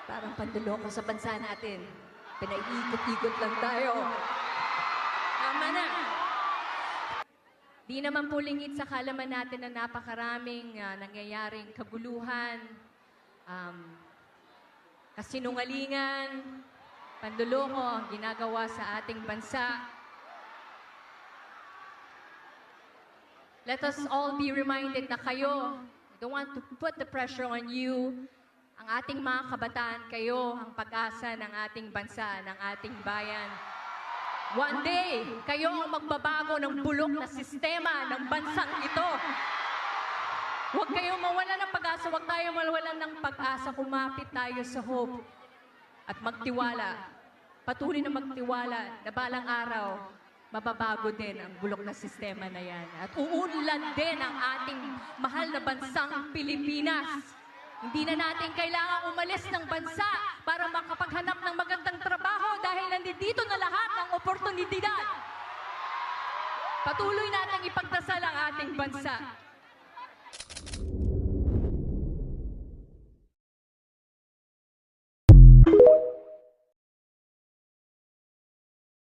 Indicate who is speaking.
Speaker 1: Parang panduloko sa bansa natin. Pinaiikot-ikot lang tayo. Tama na. Di naman po lingid sa kalaman natin na napakaraming nangyayaring kaguluhan, kasinungalingan, panduloko ang ginagawa sa ating bansa. Let us all be reminded na kayo, I don't want to put the pressure on you, ang ating mga kabataan, kayo ang pag-asa ng ating bansa, ng ating bayan. One day, kayo ang magbabago ng bulok na sistema ng bansang ito. Huwag kayong mawalan ng pag-asa, huwag tayo mawalan ng pag-asa, kumapit tayo sa hope at magtiwala. Patuloy na magtiwala na balang araw, mababago din ang bulok na sistema na yan. At uunlad din ang ating mahal na bansang Pilipinas. Hindi na natin kailangang umalis ng bansa para makapaghanap ng magandang trabaho dahil nandito na lahat ng oportunidad. Patuloy natin ipagdasal ang ating bansa.